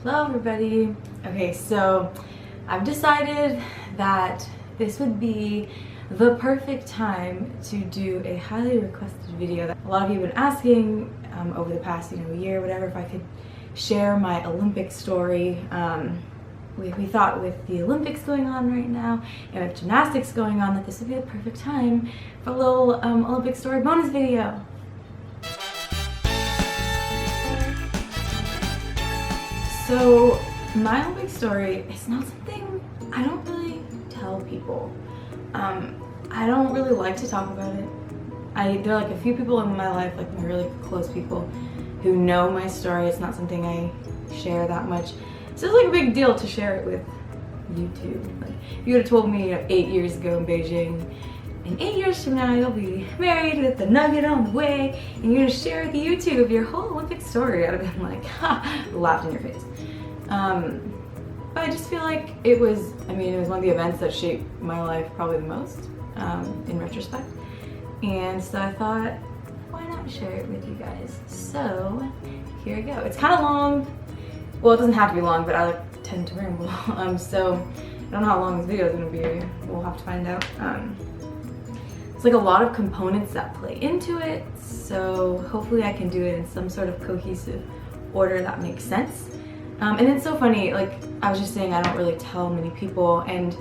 Hello everybody. Okay, so I've decided that this would be the perfect time to do a highly requested video that a lot of you have been asking over the past year, whatever, if I could share my Olympic story. We thought with the Olympics going on right now and with gymnastics going on that this would be the perfect time for a little Olympic story bonus video. So my Olympic story is not something I don't really tell people. I don't really like to talk about it. There are like a few people in my life, like my really close people, who know my story. It's not something I share that much. So it's like a big deal to share it with YouTube. Like, if you would have told me 8 years ago in Beijing, in 8 years from now you'll be married with the nugget on the way, and you're gonna share with YouTube your whole Olympic story, I'd have been like, ha, laughed in your face. But I just feel like it was one of the events that shaped my life probably the most, in retrospect. And so I thought, why not share it with you guys? So here we go. It's kind of long. Well, it doesn't have to be long, but I tend to ramble. So I don't know how long this video is gonna be. We'll have to find out. It's like a lot of components that play into it, so hopefully I can do it in some sort of cohesive order that makes sense. And it's so funny, like I was just saying, I don't really tell many people, and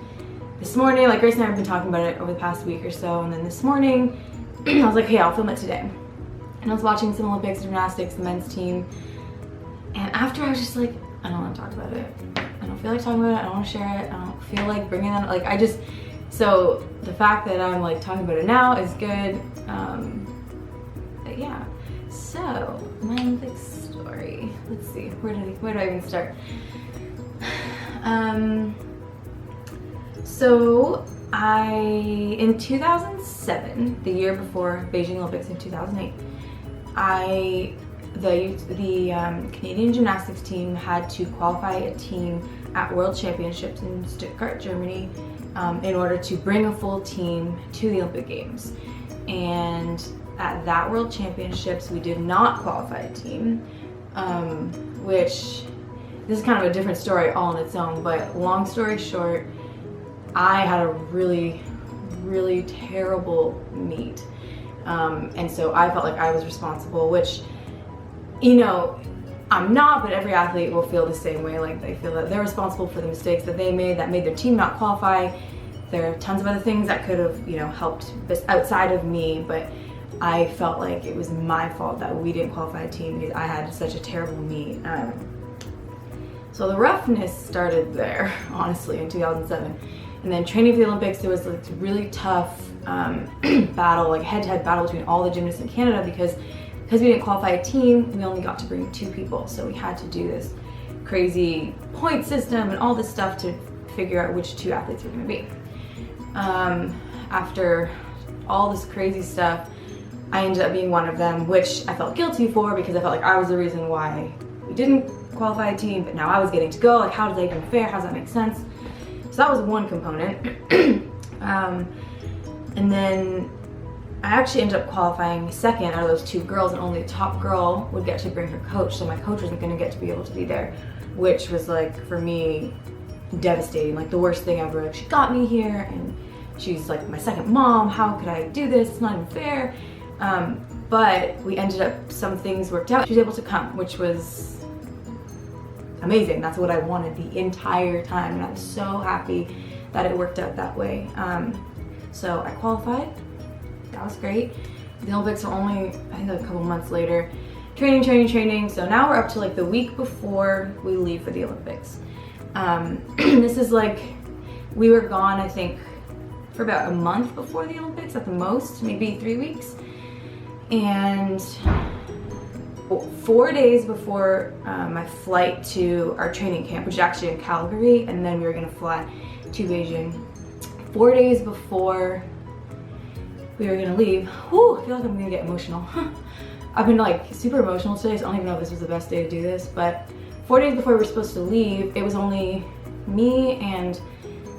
this morning, like Grace and I have been talking about it over the past week or so, and then this morning I was like, hey, I'll film it today. And I was watching some Olympics gymnastics, the men's team, and after I was just like, I don't want to talk about it. I don't feel like talking about it, I don't want to share it, I don't feel like bringing it up, so the fact that I'm like talking about it now is good. But yeah, so my Olympic story. Let's see, where do I even start? So in 2007, the year before Beijing Olympics in 2008, the Canadian gymnastics team had to qualify a team at World Championships in Stuttgart, Germany, in order to bring a full team to the Olympic Games. And at that World Championships, we did not qualify a team, which this is kind of a different story all on its own, but long story short, I had a really, really terrible meet. And so I felt like I was responsible, which, I'm not, but every athlete will feel the same way. Like they feel that they're responsible for the mistakes that they made that made their team not qualify. There are tons of other things that could have, helped this outside of me, but I felt like it was my fault that we didn't qualify a team because I had such a terrible meet. So the roughness started there, honestly, in 2007. And then training for the Olympics, there was like a really tough battle, like head-to-head battle between all the gymnasts in Canada because we didn't qualify a team, we only got to bring 2 people. So we had to do this crazy point system and all this stuff to figure out which 2 athletes were gonna be. After all this crazy stuff, I ended up being one of them, which I felt guilty for because I felt like I was the reason why we didn't qualify a team, but now I was getting to go. Like, how does that even fair? How does that make sense? So that was one component. And then I actually ended up qualifying second out of those 2 girls, and only the top girl would get to bring her coach, so my coach wasn't gonna get to be able to be there, which was like, for me, devastating, like the worst thing ever. Like, she got me here, and she's like my second mom, how could I do this? It's not even fair. But we ended up, some things worked out. She was able to come, which was amazing. That's what I wanted the entire time, and I'm so happy that it worked out that way. So I qualified. That was great. The Olympics are only, I think, a couple months later. Training. So now we're up to like the week before we leave for the Olympics. This is like, we were gone, I think, for about a month before the Olympics at the most, maybe 3 weeks. And 4 days before my flight to our training camp, which is actually in Calgary, and then we were gonna fly to Beijing. 4 days before we were gonna leave, whew, I feel like I'm gonna get emotional. I've been like super emotional today, so I don't even know if this was the best day to do this, but 4 days before we were supposed to leave, it was only me and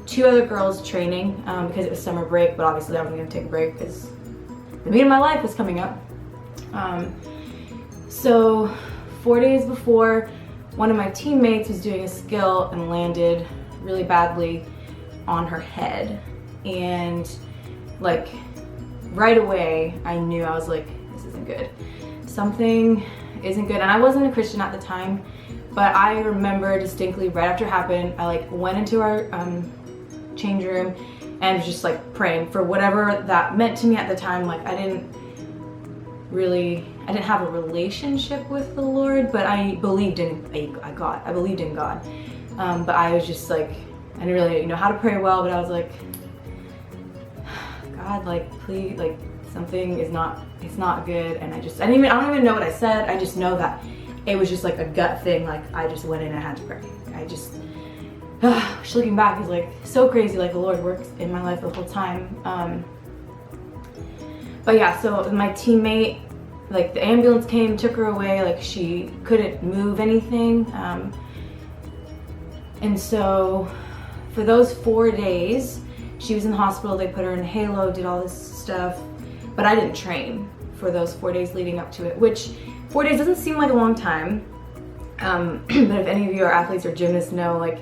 2 other girls training because it was summer break, but obviously I wasn't gonna take a break because the meet of my life was coming up. So 4 days before one of my teammates was doing a skill and landed really badly on her head. And like right away, I knew, I was like, this isn't good. Something isn't good. And I wasn't a Christian at the time, but I remember distinctly right after it happened, I like went into our change room and was just like praying for whatever that meant to me at the time. Like I didn't have a relationship with the Lord, but I believed in God. I believed in God. But I was just like, I didn't really know how to pray well, but I was like, God, like please, like something is not, it's not good. And I don't even know what I said. I just know that it was just like a gut thing. Like I just went in and had to pray. Just looking back is like so crazy. Like the Lord works in my life the whole time. But yeah, so my teammate, like the ambulance came, took her away. Like she couldn't move anything. And so for those 4 days, she was in the hospital. They put her in a halo, did all this stuff, but I didn't train for those 4 days leading up to it, which 4 days doesn't seem like a long time. But if any of you are athletes or gymnasts know, like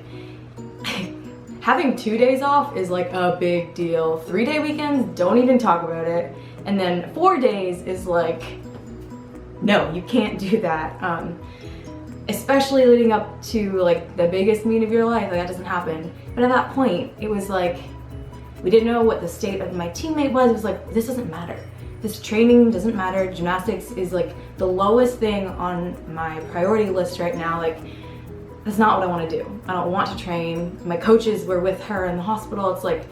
having 2 days off is like a big deal. 3-day weekends, don't even talk about it. And then 4 days is like, no, you can't do that. Especially leading up to like the biggest meet of your life, like that doesn't happen. But at that point, it was like, we didn't know what the state of my teammate was. It was like, this doesn't matter. This training doesn't matter. Gymnastics is like the lowest thing on my priority list right now. Like, that's not what I want to do. I don't want to train. My coaches were with her in the hospital. It's like,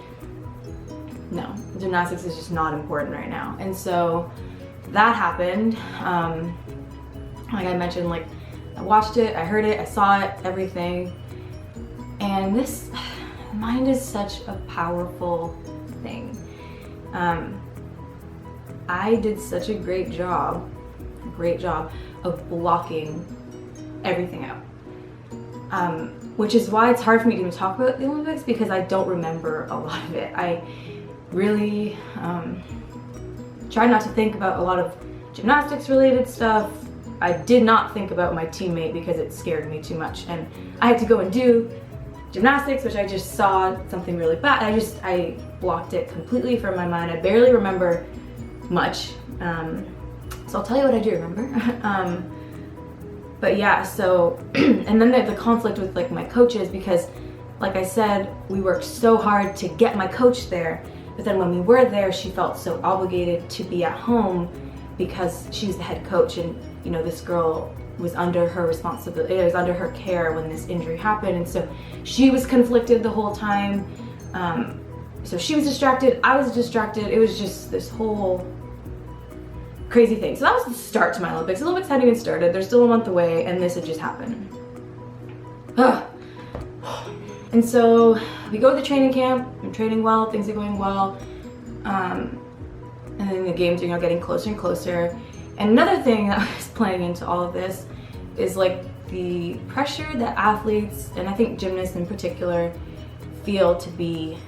no, gymnastics is just not important right now. And so that happened. Like I mentioned, like I watched it, I heard it, I saw it, everything. And this, mind is such a powerful thing. I did such a great job of blocking everything out. Which is why it's hard for me to even talk about the Olympics, because I don't remember a lot of it. I really tried not to think about a lot of gymnastics related stuff. I did not think about my teammate because it scared me too much, and I had to go and do gymnastics, which I just saw something really bad. I blocked it completely from my mind. I barely remember much. So I'll tell you what I do remember. But yeah, so, and then the conflict with like my coaches, because like I said, we worked so hard to get my coach there, but then when we were there, she felt so obligated to be at home because she's the head coach, and you know, this girl was under her responsibility, it was under her care when this injury happened, and so she was conflicted the whole time. So she was distracted, I was distracted, it was just this whole crazy thing. So that was the start to my Olympics. The Olympics hadn't even started, they're still a month away, and this had just happened. And so we go to the training camp, I'm training well, things are going well, and then the games are, you know, getting closer and closer. And another thing that was playing into all of this is like the pressure that athletes, and I think gymnasts in particular, feel to be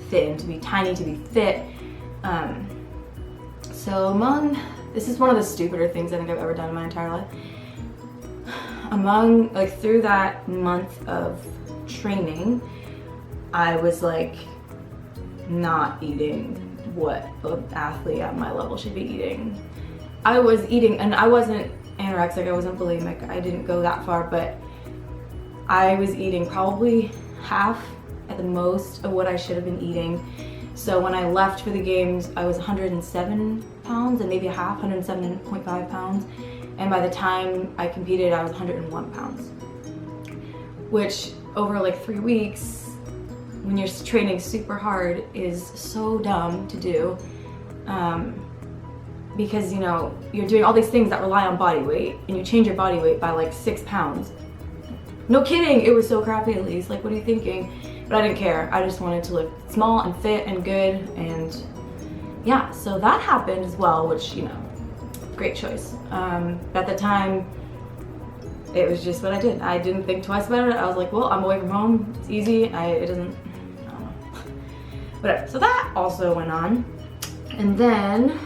thin, to be tiny, to be fit. So this is one of the stupider things I think I've ever done in my entire life. Through that month of training, I was like not eating what an athlete at my level should be eating. I was eating, and I wasn't anorexic, I wasn't bulimic, I didn't go that far, but I was eating probably half at the most of what I should have been eating. So when I left for the games, I was 107 pounds and maybe a half, 107.5 pounds. And by the time I competed, I was 101 pounds. Which over like 3 weeks, when you're training super hard, is so dumb to do. Because you know, you're doing all these things that rely on body weight, and you change your body weight by like 6 pounds. No kidding, it was so crappy, Elyse, like what are you thinking? But I didn't care, I just wanted to look small and fit and good, and yeah, so that happened as well, which, you know, great choice. At the time, it was just what I did. I didn't think twice about it. I was like, well, I'm away from home, it's easy, I don't know. Whatever, so that also went on. And then,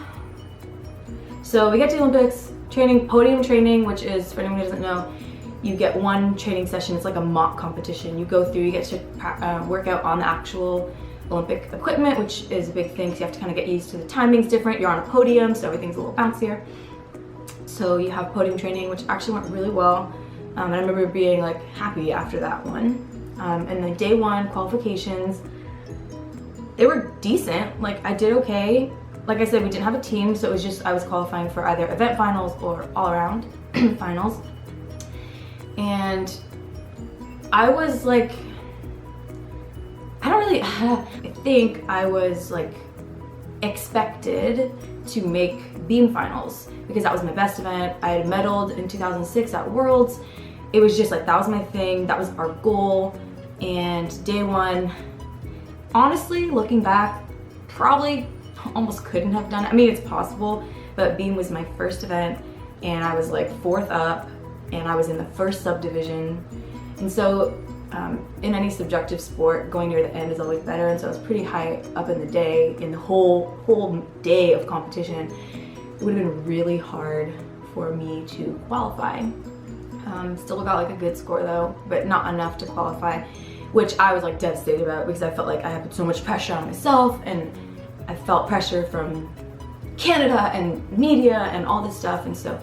so we get to the Olympics, training, podium training, which is, for anyone who doesn't know, you get one training session. It's like a mock competition. You go through, you get to work out on the actual Olympic equipment, which is a big thing because you have to kind of get used to the timing's different. You're on a podium, so everything's a little bouncier. So you have podium training, which actually went really well. And I remember being like happy after that one. And then day one qualifications, they were decent. Like I did okay. Like I said, we didn't have a team, so it was just I was qualifying for either event finals or all around finals. And I was like, I think I was like expected to make beam finals because that was my best event. I had medaled in 2006 at Worlds. It was just like, that was my thing, that was our goal. And day one, honestly, looking back, probably almost couldn't have done it. I mean, it's possible, but beam was my first event and I was like 4th up and I was in the first subdivision. And so in any subjective sport, going near the end is always better. And so I was pretty high up in the day, in the whole day of competition. It would have been really hard for me to qualify. Still got like a good score though, but not enough to qualify, which I was like devastated about because I felt like I had put so much pressure on myself and I felt pressure from Canada and media and all this stuff. And so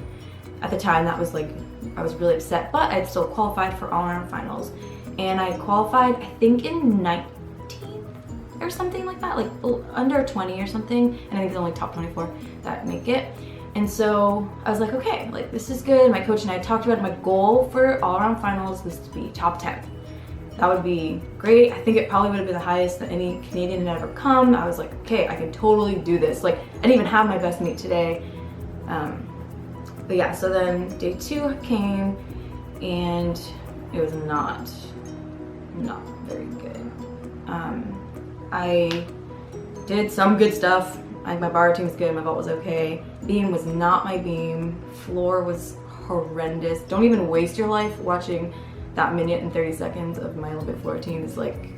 at the time that was like, I was really upset, but I'd still qualified for all around finals. And I qualified, I think in 19th or something like that, like under 20 or something. And I think it's only top 24 that make it. And so I was like, okay, like this is good. My coach and I talked about it. My goal for all around finals was to be top 10. That would be great. I think it probably would have been the highest that any Canadian had ever come. I was like, okay, I can totally do this. Like I didn't even have my best meet today. But yeah, so then day 2 came and it was not very good. I did some good stuff. My bar routine was good, my vault was okay. Beam was not my beam. Floor was horrendous. Don't even waste your life watching that minute and 30 seconds of my Olympic floor routine. Is like,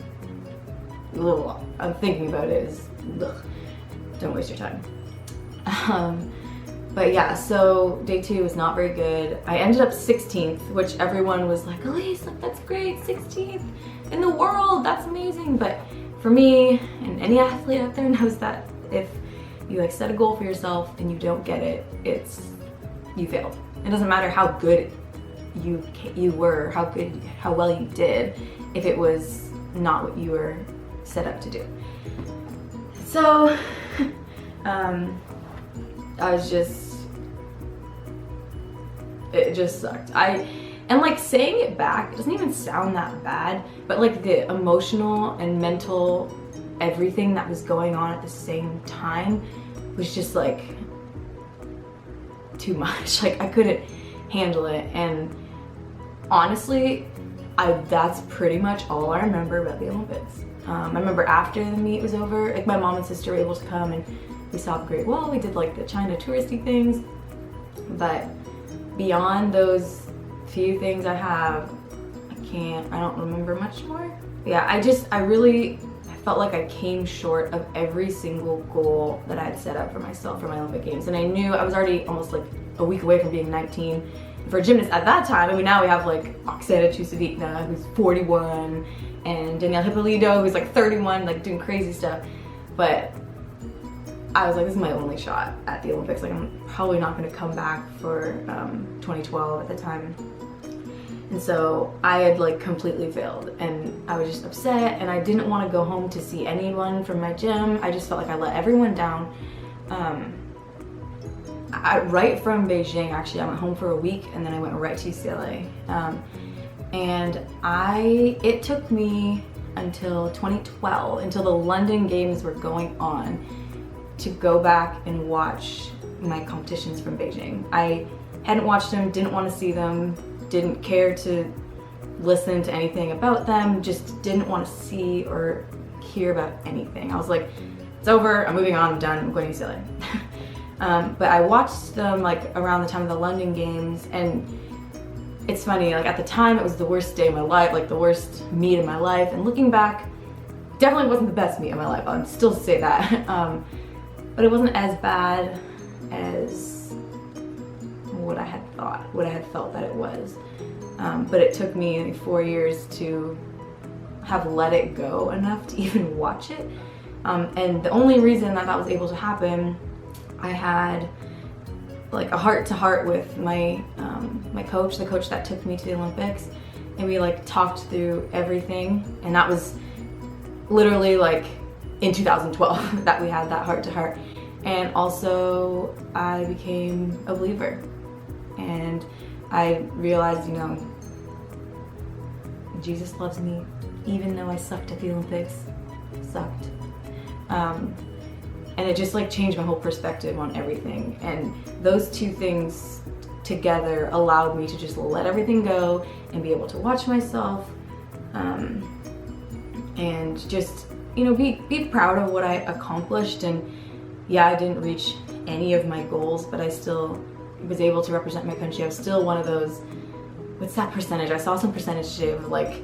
ugh. I'm thinking about it, is ugh. Don't waste your time. But yeah, so day 2 was not very good. I ended up 16th, which everyone was like, Elyse, like, that's great, 16th in the world, that's amazing. But for me, and any athlete out there knows that if you like set a goal for yourself and you don't get it, you failed. It doesn't matter how good you were, how well you did, if it was not what you were set up to do. So, it just sucked. And like saying it back, it doesn't even sound that bad, but like the emotional and mental everything that was going on at the same time was just like too much. Like I couldn't handle it. And honestly, that's pretty much all I remember about the Olympics. I remember after the meet was over, like my mom and sister were able to come and we saw the Great Wall. We did like the China touristy things, but beyond those few things I don't remember much more. Yeah, I felt like I came short of every single goal that I had set up for myself for my Olympic Games. And I knew I was already almost like a week away from being 19. For a gymnast at that time, I mean, now we have like Oksana Chusovitina, who's 41, and Danielle Hippolito, who's like 31, like doing crazy stuff. But I was like, this is my only shot at the Olympics. Like I'm probably not gonna come back for 2012 at the time. And so I had like completely failed and I was just upset and I didn't want to go home to see anyone from my gym. I just felt like I let everyone down. Right from Beijing, actually, I went home for a week and then I went right to UCLA. It took me until 2012, until the London Games were going on, to go back and watch my competitions from Beijing. I hadn't watched them, didn't want to see them, didn't care to listen to anything about them, just didn't want to see or hear about anything. I was like, it's over, I'm moving on, I'm done, I'm going to UCLA. But I watched them like around the time of the London Games, and it's funny, like at the time it was the worst day of my life, like the worst meet of my life, and looking back, definitely wasn't the best meet of my life, I'll still say that. But it wasn't as bad as what I had felt that it was. but it took me 4 years to have let it go enough to even watch it. And the only reason that was able to happen, I had like a heart-to-heart with my my coach, the coach that took me to the Olympics, and we like talked through everything. And that was literally like in 2012 that we had that heart-to-heart. And also I became a believer, and I realized, you know, Jesus loves me even though I sucked at the Olympics. Sucked. And it just like changed my whole perspective on everything. And those two things together allowed me to just let everything go and be able to watch myself, and just, you know, be proud of what I accomplished. And yeah, I didn't reach any of my goals, but I still was able to represent my country. I was still one of those, what's that percentage? I saw some percentage today of like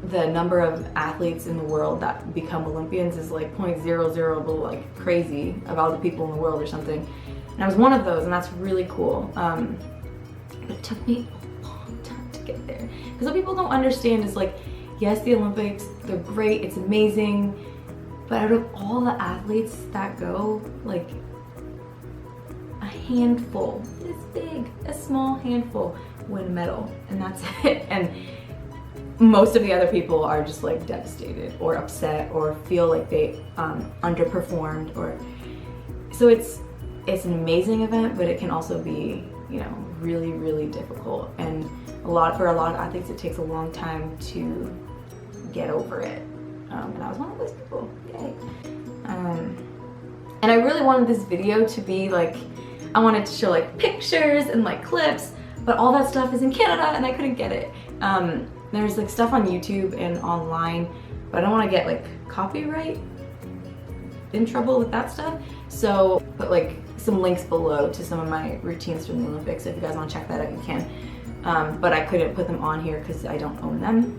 the number of athletes in the world that become Olympians is like 0.00, like crazy, of all the people in the world or something. And I was one of those, and that's really cool. But it took me a long time to get there. Because what people don't understand is like, yes, the Olympics, they're great, it's amazing, but out of all the athletes that go, like a handful, this big, a small handful win a medal, and that's it. And most of the other people are just like devastated or upset or feel like they underperformed, or so it's an amazing event, but it can also be, you know, really, really difficult. And for a lot of athletes, it takes a long time to get over it. And I was one of those people. Yay. And I really wanted this video to be like, I wanted to show like pictures and like clips, but all that stuff is in Canada and I couldn't get it. There's like stuff on YouTube and online, but I don't want to get like copyright in trouble with that stuff. So put like some links below to some of my routines from the Olympics. If you guys want to check that out, you can. But I couldn't put them on here because I don't own them.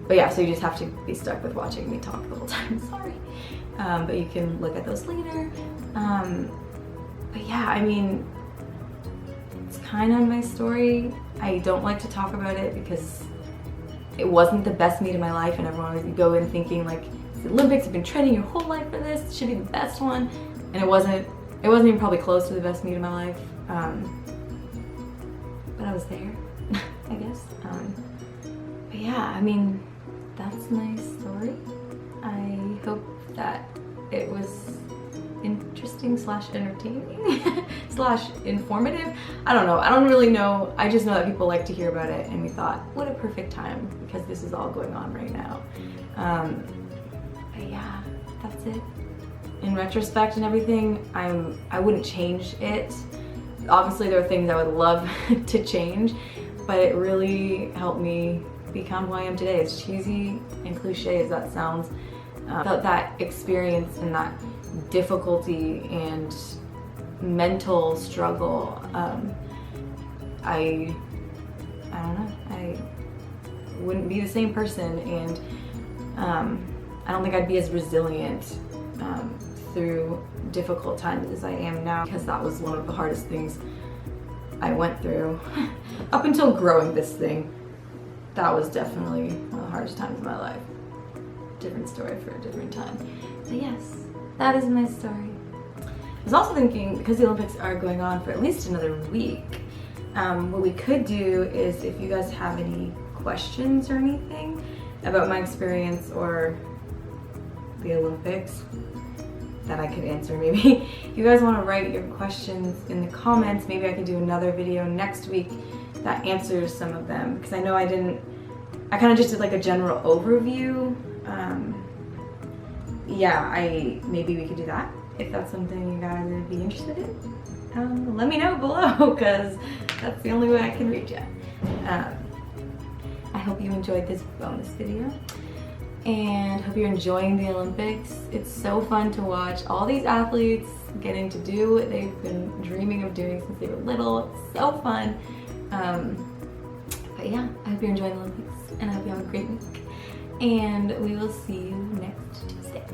But yeah, so you just have to be stuck with watching me talk the whole time, sorry. But you can look at those later. But yeah, I mean, it's kind of my story. I don't like to talk about it because it wasn't the best meet of my life, and everyone would go in thinking like, the Olympics, have been training your whole life for this, it should be the best one. And it wasn't even probably close to the best meet of my life. But I was there, I guess. But yeah, I mean, that's my story. I hope that it was interesting / entertaining / informative. I don't know. I don't really know. I just know that people like to hear about it, and we thought, what a perfect time, because this is all going on right now. But yeah, that's it. In retrospect and everything, I wouldn't change it. Obviously, there are things I would love to change, but it really helped me become who I am today. As cheesy and cliche as that sounds, that experience and that difficulty and mental struggle, I don't know, I wouldn't be the same person, and I don't think I'd be as resilient through difficult times as I am now, because that was one of the hardest things I went through. Up until growing this thing, that was definitely one of the hardest times of my life. Different story for a different time. But yes, that is my story. I was also thinking, because the Olympics are going on for at least another week, what we could do is, if you guys have any questions or anything about my experience or the Olympics that I could answer, maybe if you guys want to write your questions in the comments, maybe I could do another video next week that answers some of them, because I know I kind of just did like a general overview. Yeah, maybe we could do that if that's something you guys would be interested in. Let me know below, because that's the only way I can reach you. I hope you enjoyed this bonus video, and hope you're enjoying the Olympics. It's so fun to watch all these athletes getting to do what they've been dreaming of doing since they were little. It's so fun. But yeah, I hope you're enjoying the Olympics, and I hope you have a great week. And we will see you next Tuesday.